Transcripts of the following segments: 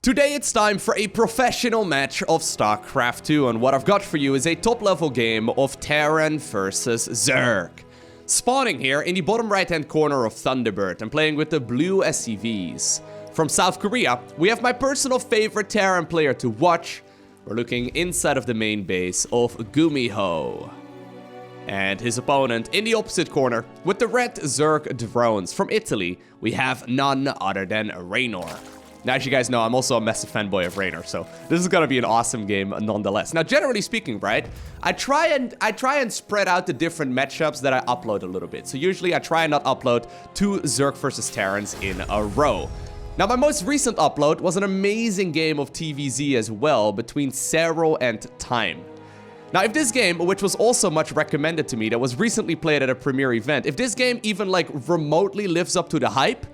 Today it's time for a professional match of StarCraft 2, and what I've got for you is a top-level game of Terran versus Zerg. Spawning here in the bottom right-hand corner of Thunderbird and playing with the blue SCVs. From South Korea, we have my personal favorite Terran player to watch. We're looking inside of the main base of Gumiho. And his opponent in the opposite corner, with the red Zerg drones from Italy, we have none other than Raynor. Now, as you guys know, I'm also a massive fanboy of Raynor, so this is gonna be an awesome game nonetheless. Now, generally speaking, right, I try and spread out the different matchups that I upload a little bit. So usually I try and not upload 2 Zerg versus Terrans in a row. Now, my most recent upload was an amazing game of TVZ as well, between Cero and Time. Now, if this game, which was also much recommended to me, that was recently played at a premiere event, if this game even like remotely lives up to the hype,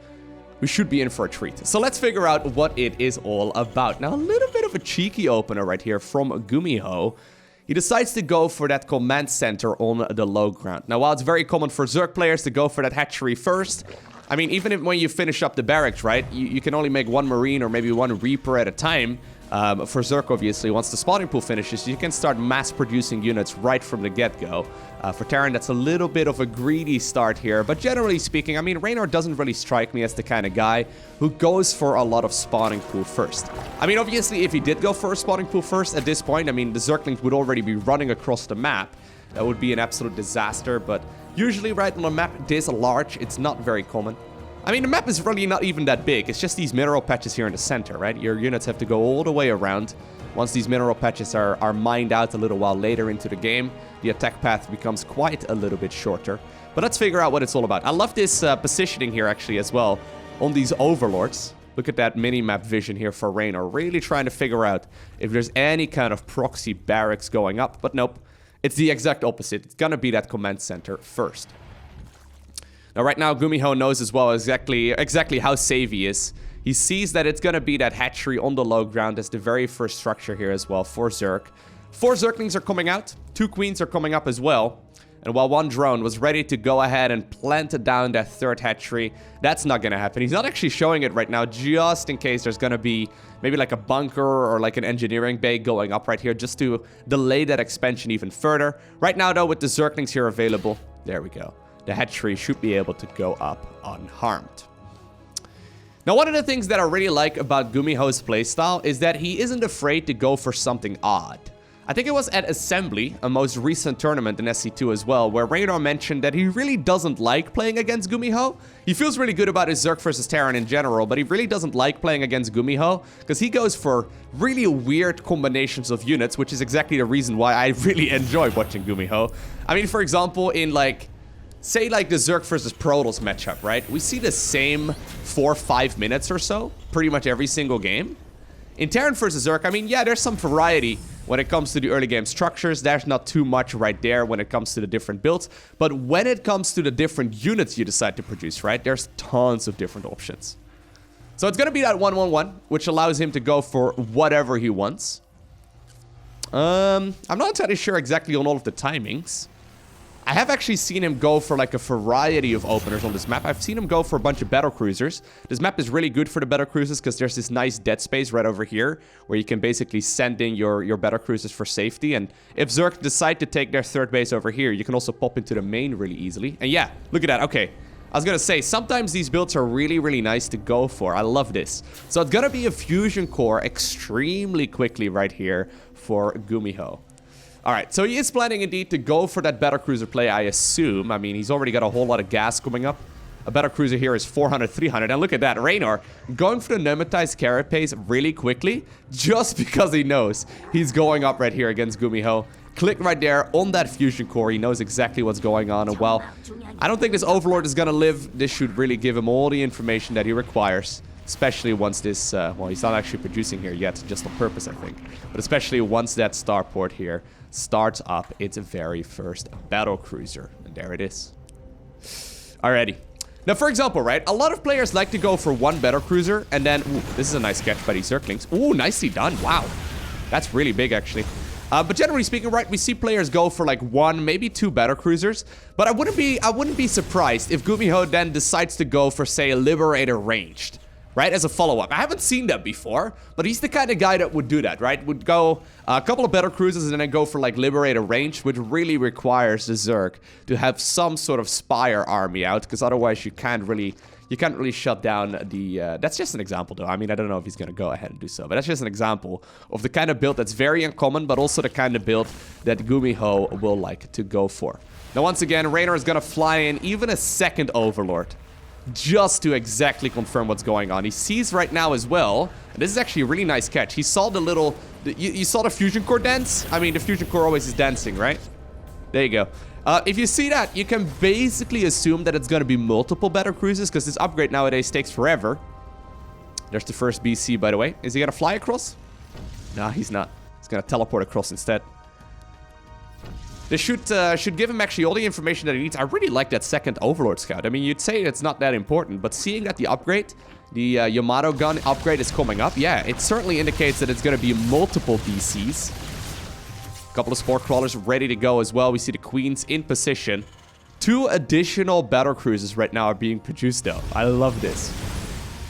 we should be in for a treat. So let's figure out what it is all about. Now, a little bit of a cheeky opener right here from Gumiho. He decides to go for that command center on the low ground. Now, while it's very common for Zerg players to go for that hatchery first, I mean, even if when you finish up the barracks, right, you can only make 1 Marine or maybe 1 Reaper at a time. For Zerg, obviously, once the spawning pool finishes, you can start mass-producing units right from the get-go. For Terran, that's a little bit of a greedy start here, but generally speaking, I mean, Raynor doesn't really strike me as the kind of guy who goes for a lot of spawning pool first. I mean, obviously, if he did go for a spawning pool first at this point, I mean, the Zerglings would already be running across the map. That would be an absolute disaster, but usually, right, on a map this large, it's not very common. I mean, the map is really not even that big. It's just these mineral patches here in the center, right? Your units have to go all the way around. Once these mineral patches are mined out a little while later into the game, the attack path becomes quite a little bit shorter. But let's figure out what it's all about. I love this positioning here, actually, as well, on these overlords. Look at that mini-map vision here for Raynor. Really trying to figure out if there's any kind of proxy barracks going up. But nope, it's the exact opposite. It's gonna be that command center first. Now, right now, Gumiho knows as well exactly how safe he is. He sees that it's going to be that hatchery on the low ground as the very first structure here as well for Zerg. 4 Zerglings are coming out. 2 Queens are coming up as well. And while 1 drone was ready to go ahead and plant down that 3rd hatchery, that's not going to happen. He's not actually showing it right now, just in case there's going to be maybe like a bunker or like an engineering bay going up right here, just to delay that expansion even further. Right now, though, with the Zerglings here available, there we go. The hatchery should be able to go up unharmed. Now, one of the things that I really like about Gumiho's playstyle is that he isn't afraid to go for something odd. I think it was at Assembly, a most recent tournament in SC2 as well, where Raynor mentioned that he really doesn't like playing against Gumiho. He feels really good about his Zerg versus Terran in general, but he really doesn't like playing against Gumiho because he goes for really weird combinations of units, which is exactly the reason why I really enjoy watching Gumiho. I mean, for example, in like, say like the Zerg versus Protoss matchup, right? We see the same 4-5 minutes or so, pretty much every single game. In Terran versus Zerg, I mean, yeah, there's some variety when it comes to the early game structures. There's not too much right there when it comes to the different builds. But when it comes to the different units you decide to produce, right? There's tons of different options. So it's going to be that 1-1-1, which allows him to go for whatever he wants. I'm not entirely sure exactly on all of the timings. I have actually seen him go for like a variety of openers on this map. I've seen him go for a bunch of Battlecruisers. This map is really good for the Battlecruisers because there's this nice dead space right over here where you can basically send in your Battlecruisers for safety. And if Zerg decide to take their 3rd base over here, you can also pop into the main really easily. And yeah, look at that. Okay, I was gonna say, sometimes these builds are really, really nice to go for. I love this. So it's gonna be a fusion core extremely quickly right here for Gumiho. Alright, so he is planning indeed to go for that Battlecruiser play, I assume. I mean, he's already got a whole lot of gas coming up. A Battlecruiser here is 400, 300. And look at that, Raynor going for the Pneumatized Carapace really quickly, just because he knows he's going up right here against Gumiho. Click right there on that fusion core. He knows exactly what's going on. And well, I don't think this Overlord is going to live. This should really give him all the information that he requires. Especially once this, well, he's not actually producing here yet, just on purpose, I think. But especially once that starport here starts up its very first Battlecruiser. And there it is. Alrighty. Now, for example, right, a lot of players like to go for 1 Battlecruiser, and then, ooh, this is a nice catch by these Zerglings. Ooh, nicely done. Wow. That's really big, actually. But generally speaking, right, we see players go for like 1, maybe 2 Battlecruisers. But I wouldn't be surprised if Gumiho then decides to go for, say, a Liberator ranged. right, as a follow-up. I haven't seen that before, but he's the kind of guy that would do that, right? Would go a couple of Battlecruisers and then go for, like, Liberator range, which really requires the Zerg to have some sort of Spire army out, because otherwise you can't really shut down the... that's just an example, though. I mean, I don't know if he's going to go ahead and do so, but that's just an example of the kind of build that's very uncommon, but also the kind of build that Gumiho will like to go for. Now, once again, Raynor is going to fly in even a second Overlord, just to exactly confirm what's going on. He sees right now as well, and this is actually a really nice catch. He saw the little... You saw the Fusion Core dance? I mean, the Fusion Core always is dancing, right? There you go. If you see that, you can basically assume that it's going to be multiple Battlecruisers, because this upgrade nowadays takes forever. There's the first BC, by the way. Is he going to fly across? No, he's not. He's going to teleport across instead. This should give him actually all the information that he needs. I really like that second Overlord Scout. I mean, you'd say it's not that important, but seeing that the upgrade, the Yamato gun upgrade is coming up, yeah, it certainly indicates that it's going to be multiple BCs. A couple of Spore Crawlers ready to go as well. We see the Queens in position. 2 additional Battlecruisers right now are being produced, though. I love this.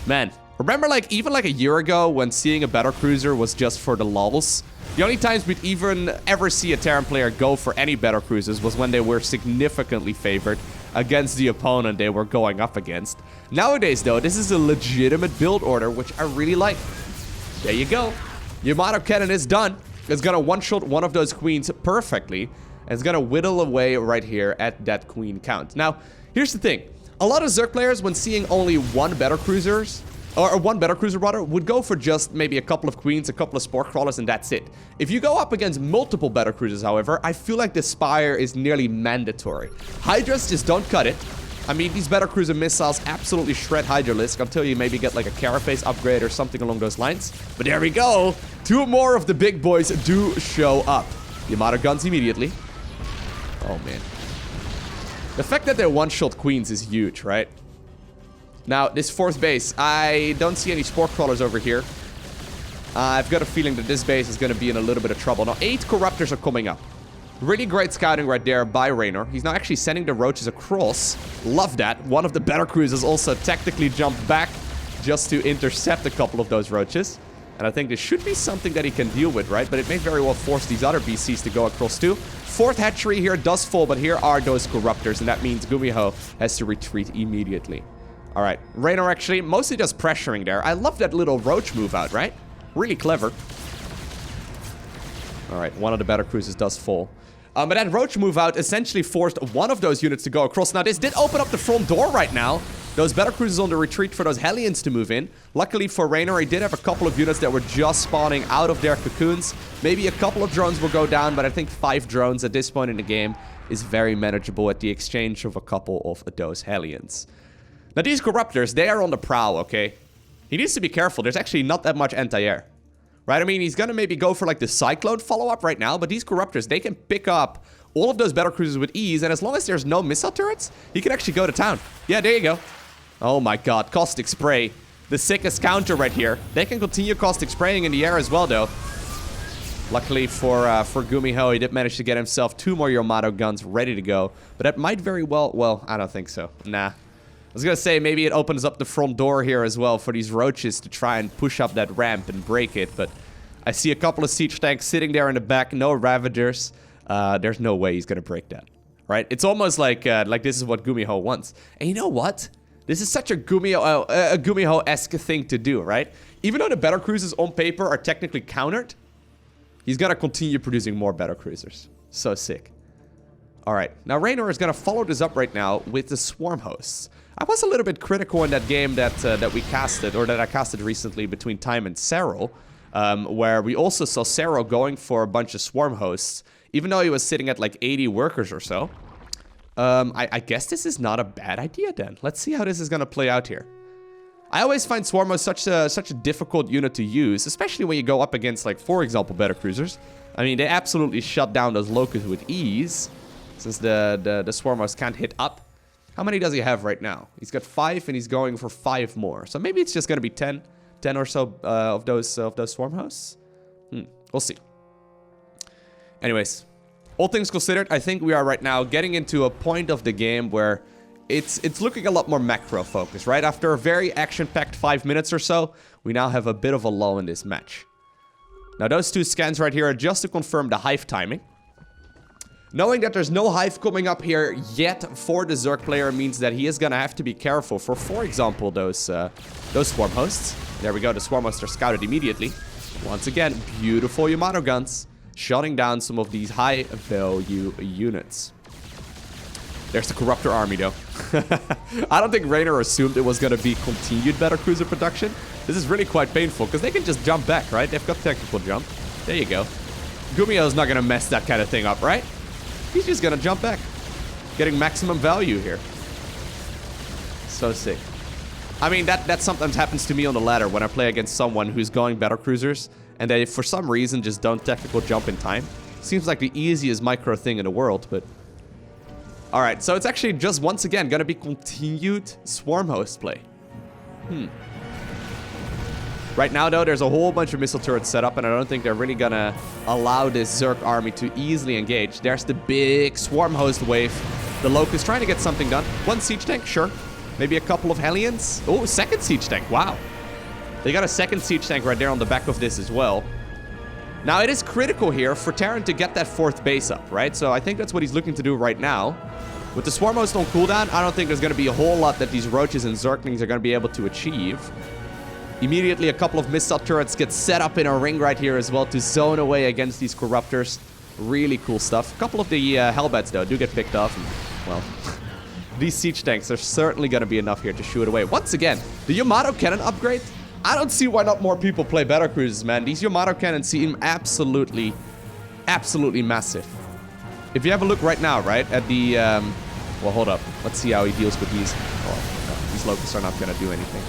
Man, remember, like, even like a year ago when seeing a Battlecruiser was just for the lulz? The only times we'd even ever see a Terran player go for any Battlecruisers was when they were significantly favored against the opponent they were going up against. Nowadays, though, this is a legitimate build order, which I really like. There you go. Yamato Cannon is done. It's gonna one-shot one of those queens perfectly, and it's gonna whittle away right here at that queen count. Now, here's the thing. A lot of Zerg players, when seeing only one Battlecruiser, or one Battlecruiser rather, would go for just maybe a couple of queens, a couple of Spore Crawlers, and that's it. If you go up against multiple Battlecruisers, however, I feel like the Spire is nearly mandatory. Hydras just don't cut it. I mean, these Battlecruiser missiles absolutely shred Hydralisk until you maybe get like a Carapace upgrade or something along those lines. But there we go. 2 more of the big boys do show up. Yamato guns immediately. Oh, man. The fact that they're one-shot queens is huge, right? Now, this 4th base, I don't see any Spore Crawlers over here. I've got a feeling that this base is going to be in a little bit of trouble. Now, 8 Corruptors are coming up. Really great scouting right there by Raynor. He's now actually sending the roaches across. Love that. One of the Battlecruisers also tactically jumped back just to intercept a couple of those roaches. And I think this should be something that he can deal with, right? But it may very well force these other BCs to go across too. 4th hatchery here does fall, but here are those Corruptors, and that means Gumiho has to retreat immediately. All right, Raynor actually mostly just pressuring there. I love that little roach move out, right? Really clever. All right, one of the Battlecruisers does fall. But that roach move out essentially forced one of those units to go across. Now, this did open up the front door right now. Those Battlecruisers on the retreat for those Hellions to move in. Luckily for Raynor, he did have a couple of units that were just spawning out of their cocoons. Maybe a couple of drones will go down, but I think 5 drones at this point in the game is very manageable at the exchange of a couple of those Hellions. Now, these Corruptors, they are on the prowl, okay? He needs to be careful. There's actually not that much anti-air. Right? I mean, he's gonna maybe go for, like, the Cyclone follow-up right now, but these Corruptors, they can pick up all of those Battlecruisers with ease, and as long as there's no missile turrets, he can actually go to town. Yeah, there you go. Oh my god, Caustic Spray. The sickest counter right here. They can continue Caustic Spraying in the air as well, though. Luckily for Gumiho, he did manage to get himself 2 more Yamato guns ready to go, but that might very well, I don't think so. Nah. I was gonna say, maybe it opens up the front door here as well for these roaches to try and push up that ramp and break it, but I see a couple of siege tanks sitting there in the back, no Ravagers. There's no way he's gonna break that, right? It's almost like this is what Gumiho wants. And you know what? This is such a Gumiho-esque thing to do, right? Even though the Battlecruisers on paper are technically countered, he's gonna continue producing more Battlecruisers. So sick. Alright, now Raynor is gonna follow this up right now with the Swarm Hosts. I was a little bit critical in that game that we casted, or that I casted recently between Time and Serral, where we also saw Serral going for a bunch of Swarm Hosts, even though he was sitting at like 80 workers or so. I guess this is not a bad idea then. Let's see how this is gonna play out here. I always find Swarm Hosts such a difficult unit to use, especially when you go up against, like, for example, Battlecruisers. I mean, they absolutely shut down those Locust with ease, since the Swarm Hosts can't hit up. How many does he have right now? He's got 5 and he's going for 5 more. So maybe it's just going to be 10 or so of those Swarm Hosts. We'll see. Anyways, all things considered, I think we are right now getting into a point of the game where it's looking a lot more macro focused, right? After a very action-packed 5 minutes or so, we now have a bit of a lull in this match. Now, those 2 scans right here are just to confirm the hive timing. Knowing that there's no hive coming up here yet for the Zerg player means that he is gonna have to be careful for example, those swarm hosts. There we go, the swarm hosts are scouted immediately. Once again, beautiful Yamato guns, shutting down some of these high-value units. There's the Corruptor army, though. I don't think Raynor assumed it was gonna be continued Battlecruiser production. This is really quite painful, because they can just jump back, right? They've got technical jump. There you go. Gumiho's not gonna mess that kind of thing up, right? He's just gonna jump back. Getting maximum value here. So sick. I mean, that sometimes happens to me on the ladder when I play against someone who's going Battlecruisers, and they, for some reason, just don't technical jump in time. Seems like the easiest micro thing in the world, but... Alright, so it's actually just, once again, gonna be continued swarm host play. Right now, though, there's a whole bunch of missile turrets set up, and I don't think they're really gonna allow this Zerg army to easily engage. There's the big swarm host wave. The Locust trying to get something done. 1 siege tank, sure. Maybe a couple of Hellions. Oh, 2nd siege tank, wow. They got a 2nd siege tank right there on the back of this as well. Now, it is critical here for Terran to get that 4th base up, right? So I think that's what he's looking to do right now. With the swarm host on cooldown, I don't think there's gonna be a whole lot that these roaches and Zerglings are gonna be able to achieve. Immediately, a couple of missile turrets get set up in a ring right here as well to zone away against these Corruptors. Really cool stuff. A couple of the Hellbats, though, do get picked off. And, well, these siege tanks are certainly going to be enough here to shoot away. Once again, the Yamato cannon upgrade. I don't see why not more people play Battlecruisers, man. These Yamato cannons seem absolutely massive. If you have a look right now, right, at the... well, hold up. Let's see how he deals with these. Oh, no, these Locusts are not going to do anything.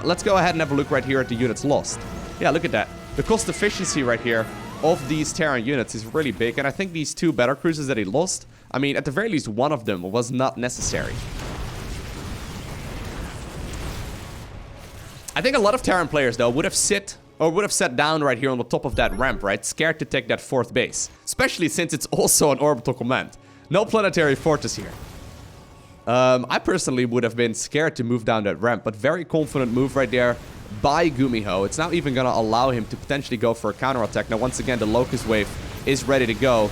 Let's go ahead and have a look right here at the units lost. Yeah, look at that. The cost efficiency right here of these Terran units is really big. And I think these 2 Battlecruisers that he lost, I mean, at the very least, one of them was not necessary. I think a lot of Terran players, though, would have sat down right here on the top of that ramp, right? Scared to take that 4th base. Especially since it's also an orbital command. No planetary fortress here. I personally would have been scared to move down that ramp, but very confident move right there by Gumiho. It's now even going to allow him to potentially go for a counterattack. Now, once again, the Locust Wave is ready to go.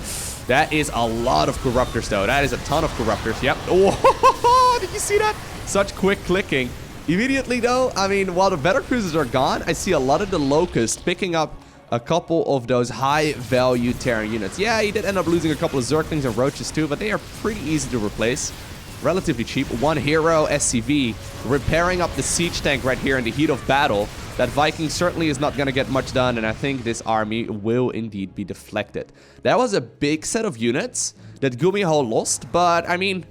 That is a lot of Corruptors, though. That is a ton of Corruptors. Yep. Oh, did you see that? Such quick clicking. Immediately, though, I mean, while the Battlecruisers are gone, I see a lot of the Locusts picking up a couple of those high-value Terran units. Yeah, he did end up losing a couple of Zerglings and Roaches, too, but they are pretty easy to replace. Relatively cheap. 1 hero SCV repairing up the siege tank right here in the heat of battle. That Viking certainly is not going to get much done, and I think this army will indeed be deflected. That was a big set of units that Gumiho lost, but I mean,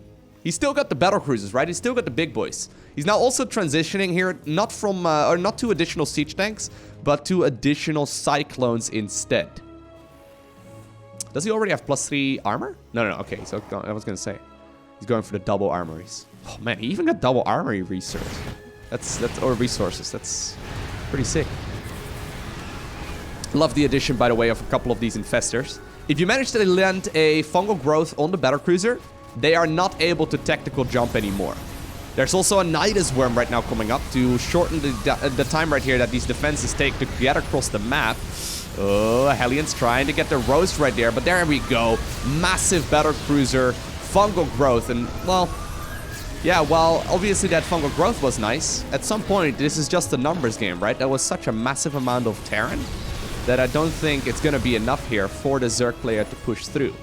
he's still got the Battlecruisers, right? He's still got the big boys. He's now also transitioning here, not from, or not to additional siege tanks, but to additional Cyclones instead. Does he already have +3 armor? No, okay, so I was going to say. He's going for the double armories. Oh man, he even got double armory research. Or resources. That's pretty sick. Love the addition, by the way, of a couple of these infestors. If you manage to land a fungal growth on the Battlecruiser, they are not able to tactical jump anymore. There's also a Nydus worm right now coming up to shorten the time right here that these defenses take to get across the map. Oh, Hellions trying to get the roast right there, but there we go. Massive Battlecruiser fungal growth, and well, yeah, while obviously that fungal growth was nice, at some point this is just a numbers game, right? That was such a massive amount of Terran that I don't think it's gonna be enough here for the Zerg player to push through.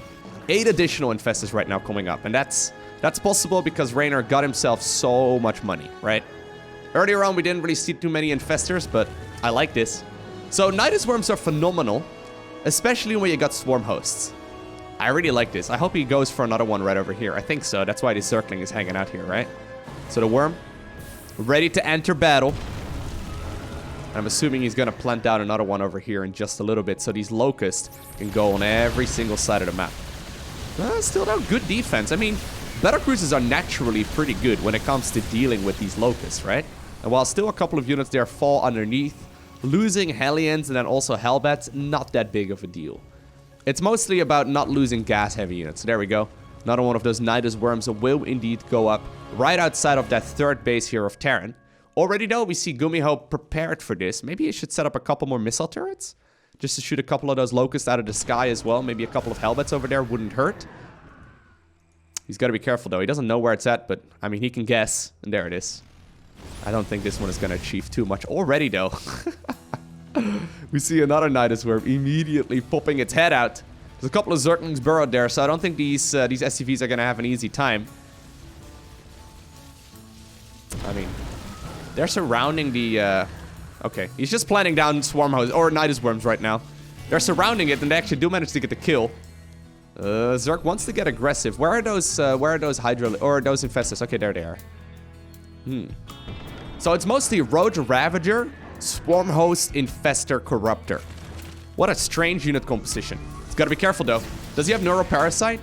8 additional infestors right now coming up, and that's possible because Raynor got himself so much money, right? Earlier on we didn't really see too many infestors, but I like this. So Nydus worms are phenomenal, especially when you got swarm hosts. I really like this. I hope he goes for another one right over here. I think so. That's why the Zergling is hanging out here, right? So the worm, ready to enter battle. I'm assuming he's going to plant down another one over here in just a little bit, so these Locusts can go on every single side of the map. Still no good defense. I mean, Battlecruisers are naturally pretty good when it comes to dealing with these Locusts, right? And while still a couple of units there fall underneath, losing Hellions and then also Hellbats, not that big of a deal. It's mostly about not losing gas-heavy units. There we go. Another one of those Nydus worms will indeed go up right outside of that third base here of Terran. Already though, we see Gumiho prepared for this. Maybe he should set up a couple more missile turrets, just to shoot a couple of those locusts out of the sky as well. Maybe a couple of helmets over there wouldn't hurt. He's got to be careful though. He doesn't know where it's at, but I mean, he can guess. And there it is. I don't think this one is going to achieve too much already though. We see another Nydus worm immediately popping its head out. There's a couple of Zerglings burrowed there, so I don't think these SCVs are going to have an easy time. I mean, they're surrounding the... Okay, he's just planting down swarm hosts, or Nydus worms right now. They're surrounding it, and they actually do manage to get the kill. Zerg wants to get aggressive. Where are those Hydra... or those Infestors? Okay, there they are. So it's mostly Roach Ravager, Swarm Host, Infestor, Corruptor. What a strange unit composition. He's got to be careful, though. Does he have Neuroparasite?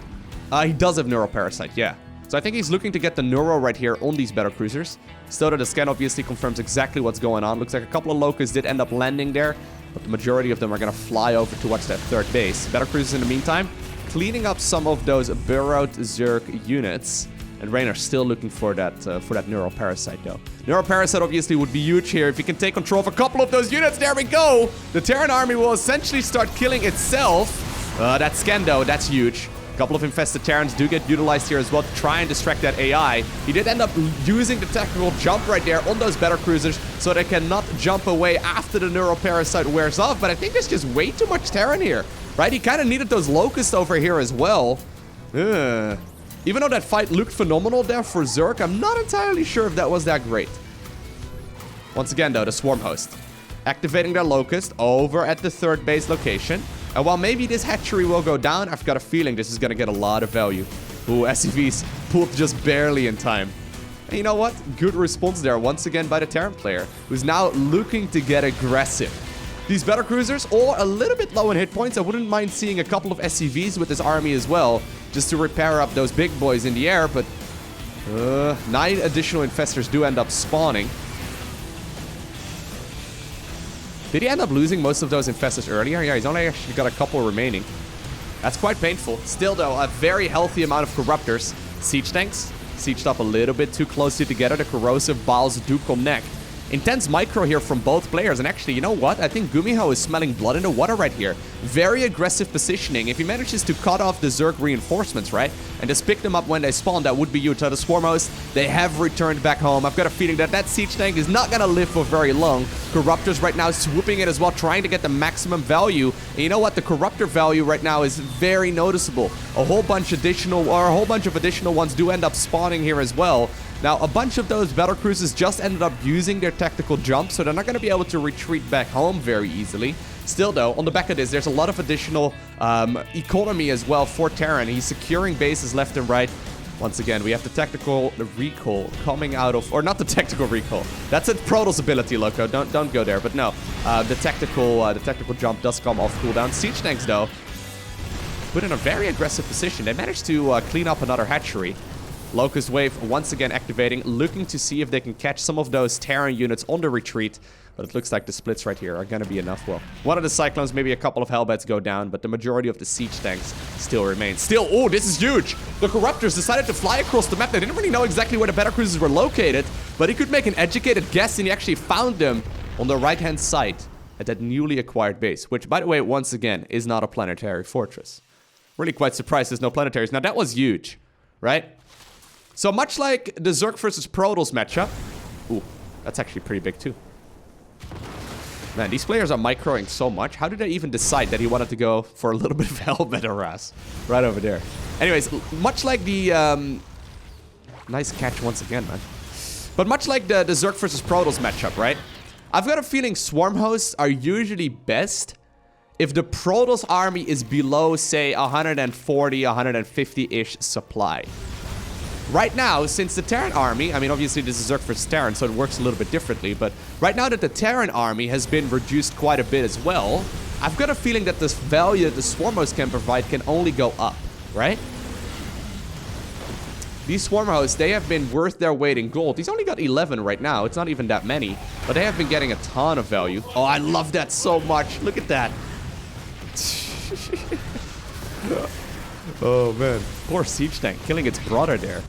He does have Neuroparasite, yeah. So I think he's looking to get the Neuro right here on these Battlecruisers. Still, the scan obviously confirms exactly what's going on. Looks like a couple of Locusts did end up landing there, but the majority of them are going to fly over towards that third base. Battlecruisers, in the meantime, cleaning up some of those burrowed Zerg units. And Raynor's still looking for that Neuroparasite, though. Neuroparasite obviously would be huge here. If he can take control of a couple of those units, there we go! The Terran army will essentially start killing itself. That scan, though, that's huge. A couple of infested Terrans do get utilized here as well to try and distract that AI. He did end up using the tactical jump right there on those Battlecruisers so they cannot jump away after the Neuroparasite wears off. But I think there's just way too much Terran here, right? He kind of needed those Locusts over here as well. Even though that fight looked phenomenal there for Zerg, I'm not entirely sure if that was that great. Once again, though, the Swarm Host activating their Locust over at the third base location. And while maybe this hatchery will go down, I've got a feeling this is going to get a lot of value. Ooh, SCVs pulled just barely in time. And you know what? Good response there once again by the Terran player, who's now looking to get aggressive. These Battlecruisers, all a little bit low in hit points. I wouldn't mind seeing a couple of SCVs with this army as well, just to repair up those big boys in the air, but 9 additional Infestors do end up spawning. Did he end up losing most of those Infestors earlier? Yeah, he's only actually got a couple remaining. That's quite painful. Still, though, a very healthy amount of Corruptors. Siege tanks, sieged up a little bit too closely together. The corrosive balls do connect. Intense micro here from both players. And actually, you know what? I think Gumiho is smelling blood in the water right here. Very aggressive positioning. If he manages to cut off the Zerg reinforcements, right? And just pick them up when they spawn, that would be huge. So the Swarm Host, they have returned back home. I've got a feeling that that siege tank is not going to live for very long. Corruptors right now swooping it as well, trying to get the maximum value. And you know what? The Corruptor value right now is very noticeable. A whole bunch of additional ones do end up spawning here as well. Now, a bunch of those Battlecruisers just ended up using their tactical jump, so they're not going to be able to retreat back home very easily. Still, though, on the back of this, there's a lot of additional economy as well for Terran. He's securing bases left and right. Once again, we have the tactical recall coming out of... Or not the tactical recall. That's a Protoss ability, Loko. Don't go there. But no, the tactical jump does come off cooldown. Siege tanks, though, put in a very aggressive position. They managed to clean up another hatchery. Locust Wave once again activating, looking to see if they can catch some of those Terran units on the retreat. But it looks like the splits right here are going to be enough. Well, one of the Cyclones, maybe a couple of Hellbats go down, but the majority of the siege tanks still remain. Still, oh, this is huge! The Corruptors decided to fly across the map. They didn't really know exactly where the Battlecruisers were located, but he could make an educated guess, and he actually found them on the right-hand side at that newly acquired base, which, by the way, once again, is not a planetary fortress. Really quite surprised there's no planetaries. Now, that was huge, right? So much like the Zerg versus Protoss matchup. Ooh, that's actually pretty big too. Man, these players are microing so much. How did they even decide that he wanted to go for a little bit of Hellbat harass? Right over there. Anyways, much like the... nice catch once again, man. But much like the Zerg versus Protoss matchup, right? I've got a feeling Swarm Hosts are usually best if the Protoss army is below, say, 140, 150-ish supply. Right now, since the Terran army, I mean, obviously this is Zerg versus Terran, so it works a little bit differently, but right now that the Terran army has been reduced quite a bit as well, I've got a feeling that this value that the Swarm Hosts can provide can only go up, right? These Swarm Hosts, they have been worth their weight in gold. He's only got 11 right now. It's not even that many, but they have been getting a ton of value. Oh, I love that so much. Look at that. Oh, man. Poor Siege Tank killing its brother there.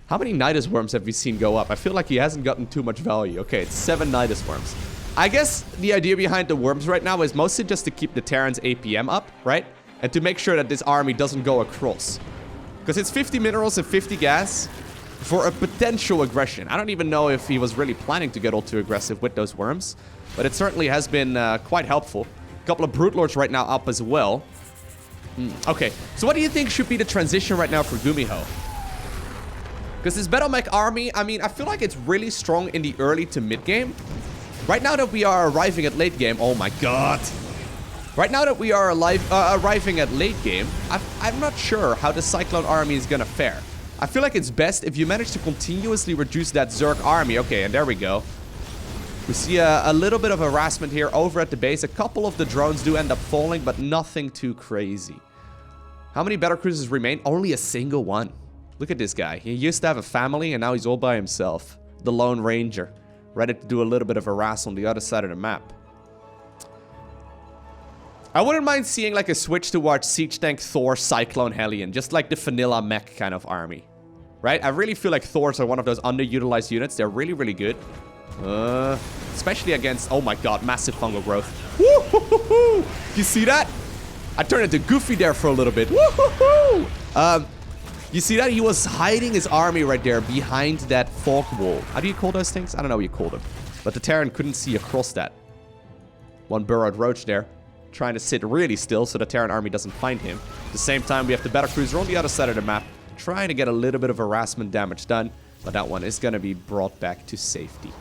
How many Nydus worms have we seen go up? I feel like he hasn't gotten too much value. Okay, it's 7 Nydus worms. I guess the idea behind the worms right now is mostly just to keep the Terran's APM up, right? And to make sure that this army doesn't go across. Because it's 50 minerals and 50 gas for a potential aggression. I don't even know if he was really planning to get all too aggressive with those worms. But it certainly has been quite helpful. A couple of Brute Lords right now up as well. Okay, so what do you think should be the transition right now for Gumiho? Because this Battle Mech army, I mean, I feel like it's really strong in the early to mid game. Right now that we are arriving at late game, oh my god. Right now that we are arriving at late game, I'm not sure how the Cyclone army is gonna fare. I feel like it's best if you manage to continuously reduce that Zerg army. Okay, and there we go. We see a little bit of harassment here over at the base. A couple of the drones do end up falling, but nothing too crazy. How many Battlecruisers remain? Only a single one. Look at this guy. He used to have a family, and now he's all by himself. The Lone Ranger. Ready to do a little bit of harass on the other side of the map. I wouldn't mind seeing like a switch towards Siege Tank, Thor, Cyclone, Hellion. Just like the vanilla mech kind of army. Right? I really feel like Thors are one of those underutilized units. They're really, really good. Especially against... Oh my god, massive fungal growth. Woo-hoo-hoo-hoo! You see that? I turned into Goofy there for a little bit. Woo-hoo-hoo! You see that? He was hiding his army right there behind that fog wall. How do you call those things? I don't know what you call them. But the Terran couldn't see across that. One burrowed roach there. Trying to sit really still so the Terran army doesn't find him. At the same time, we have the Battlecruiser on the other side of the map. Trying to get a little bit of harassment damage done. But that one is going to be brought back to safety.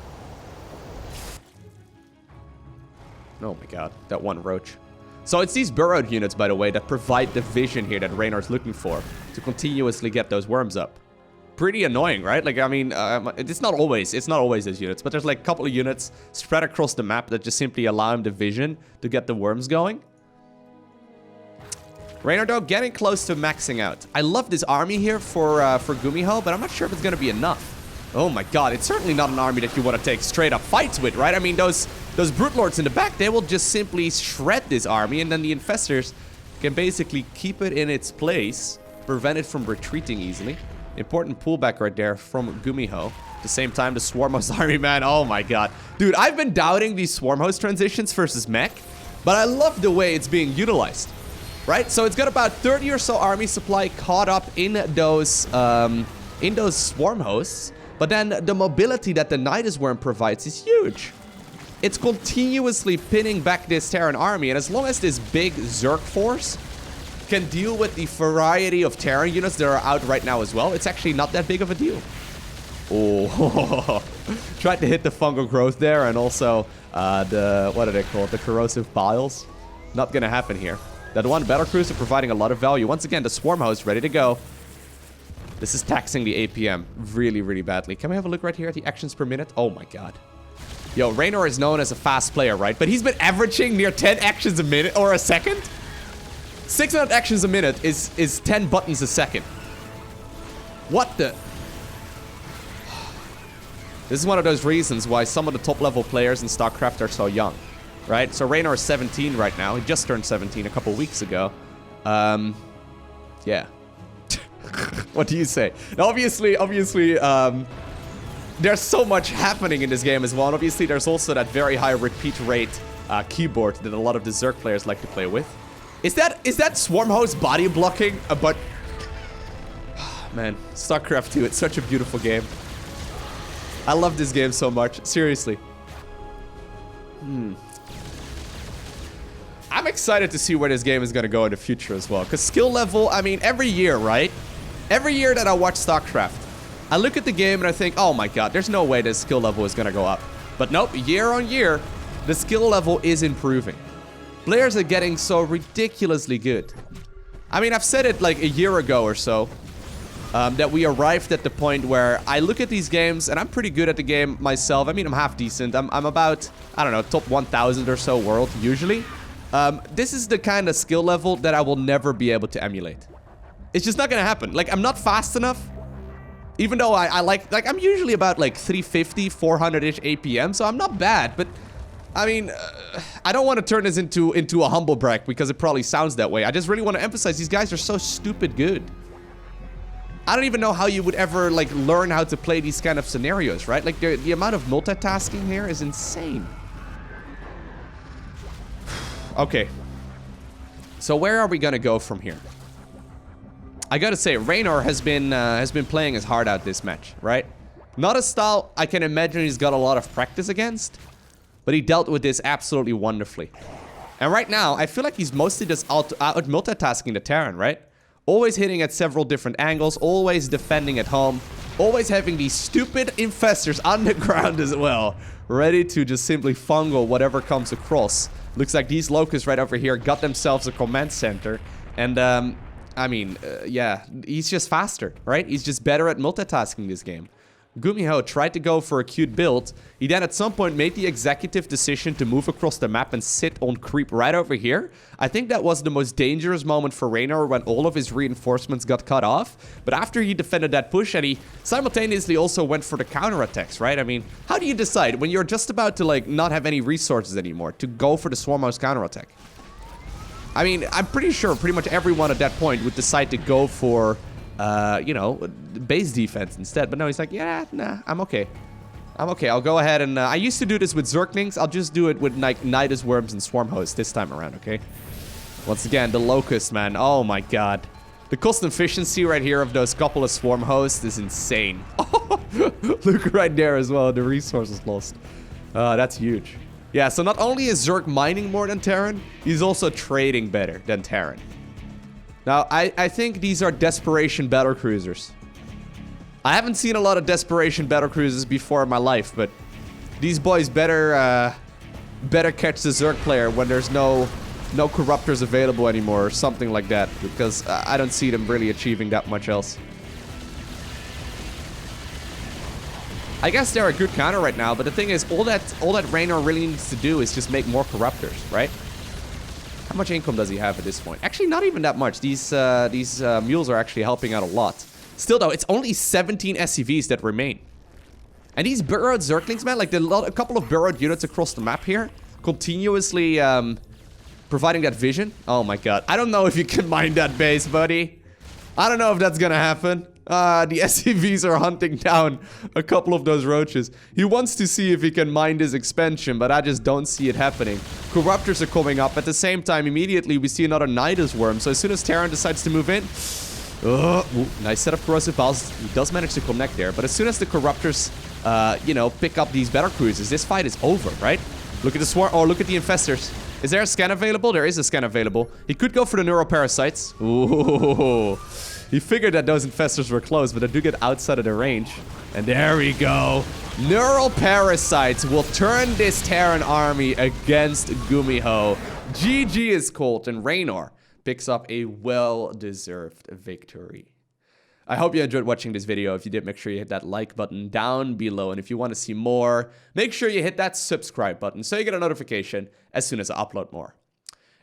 Oh my god. That one roach. So it's these burrowed units, by the way, that provide the vision here that Raynor's looking for. To continuously get those worms up. Pretty annoying, right? Like, I mean, it's not always those units. But there's like a couple of units spread across the map that just simply allow him the vision to get the worms going. Raynor, though, getting close to maxing out. I love this army here for Gumiho, but I'm not sure if it's going to be enough. Oh my god, it's certainly not an army that you want to take straight up fights with, right? I mean, those Brute Lords in the back, they will just simply shred this army, and then the Infestors can basically keep it in its place, prevent it from retreating easily. Important pullback right there from Gumiho. At the same time, the Swarm Host army, man, oh my god. Dude, I've been doubting these Swarm Host transitions versus mech, but I love the way it's being utilized. Right? So it's got about 30 or so army supply caught up in those Swarm Hosts. But then the mobility that the Nydus Worm provides is huge. It's continuously pinning back this Terran army. And as long as this big Zerg force can deal with the variety of Terran units that are out right now as well, it's actually not that big of a deal. Oh, tried to hit the fungal growth there. And also what are they called? The corrosive biles. Not going to happen here. That one Battlecruiser providing a lot of value. Once again, the Swarm Host ready to go. This is taxing the APM really, really badly. Can we have a look right here at the actions per minute? Oh my god. Yo, Raynor is known as a fast player, right? But he's been averaging near 10 actions a minute or a second. 600 actions a minute is 10 buttons a second. What the... This is one of those reasons why some of the top level players in StarCraft are so young. Right? So Raynor is 17 right now. He just turned 17 a couple weeks ago. Yeah. What do you say? Now, obviously, there's so much happening in this game as well. And obviously, there's also that very high repeat rate keyboard that a lot of the Zerg players like to play with. Is that Swarm Host body blocking? But man, StarCraft 2, it's such a beautiful game. I love this game so much. Seriously. I'm excited to see where this game is going to go in the future as well. Because skill level, I mean, every year, right? Every year that I watch StarCraft, I look at the game and I think, oh my god, there's no way this skill level is going to go up. But nope, year on year, the skill level is improving. Players are getting so ridiculously good. I mean, I've said it like a year ago or so, that we arrived at the point where I look at these games and I'm pretty good at the game myself. I mean, I'm half decent. I'm about, I don't know, top 1,000 or so world usually. This is the kind of skill level that I will never be able to emulate. It's just not gonna happen. Like, I'm not fast enough. Even though I like I'm usually about like 350, 400-ish APM, so I'm not bad, but I mean, I don't want to turn this into a humble brag because it probably sounds that way. I just really want to emphasize these guys are so stupid good. I don't even know how you would ever, like, learn how to play these kind of scenarios, right? Like, the amount of multitasking here is insane. Okay. So where are we gonna go from here? I gotta say, Raynor has been playing his heart out this match, right? Not a style I can imagine he's got a lot of practice against, but he dealt with this absolutely wonderfully. And right now, I feel like he's mostly just out multitasking the Terran, right? Always hitting at several different angles, always defending at home, always having these stupid infestors on the ground as well, ready to just simply fungal whatever comes across. Looks like these locusts right over here got themselves a command center, and I mean, yeah, he's just faster, right? He's just better at multitasking this game. Gumiho tried to go for a cute build. He then at some point made the executive decision to move across the map and sit on creep right over here. I think that was the most dangerous moment for Raynor when all of his reinforcements got cut off. But after he defended that push and he simultaneously also went for the counterattacks, right? I mean, how do you decide when you're just about to like not have any resources anymore to go for the Swarm House counterattack? I mean, I'm pretty sure pretty much everyone at that point would decide to go for you know, base defense instead. But no, he's like, yeah, nah, I'm okay. I'm okay. I'll go ahead and... I used to do this with Zerglings. I'll just do it with like Nydus worms and swarm hosts this time around, okay? Once again, the locust, man. Oh my god. The cost efficiency right here of those couple of swarm hosts is insane. Look right there as well. The resources lost. That's huge. Yeah, so not only is Zerg mining more than Terran, he's also trading better than Terran. Now, I think these are desperation battlecruisers. I haven't seen a lot of desperation battlecruisers before in my life, but these boys better catch the Zerg player when there's no corruptors available anymore or something like that, because I don't see them really achieving that much else. I guess they're a good counter right now, but the thing is, all that Raynor really needs to do is just make more corruptors, right? How much income does he have at this point? Actually, not even that much. These mules are actually helping out a lot. Still, though, it's only 17 SCVs that remain. And these burrowed Zerglings, man, like a couple of burrowed units across the map here, continuously providing that vision. Oh my god. I don't know if you can mine that base, buddy. I don't know if that's gonna happen. The SCVs are hunting down a couple of those roaches. He wants to see if he can mine this expansion, but I just don't see it happening. Corruptors are coming up. At the same time, immediately, we see another Nydus worm. So as soon as Terran decides to move in... nice set of corrosive balls. He does manage to connect there. But as soon as the Corruptors, you know, pick up these Battlecruisers, this fight is over, right? Look at the swarm... or look at the infestors. Is there a scan available? There is a scan available. He could go for the neuroparasites. Ooh... He figured that those infestors were close, but they do get outside of the range. And there we go. Neural parasites will turn this Terran army against Gumiho. GG is called, and Raynor picks up a well-deserved victory. I hope you enjoyed watching this video. If you did, make sure you hit that like button down below. And if you want to see more, make sure you hit that subscribe button so you get a notification as soon as I upload more.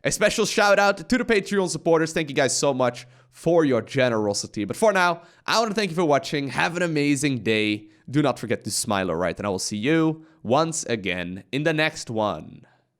A special shout out to the Patreon supporters. Thank you guys so much for your generosity. But for now, I want to thank you for watching. Have an amazing day. Do not forget to smile, alright? And I will see you once again in the next one.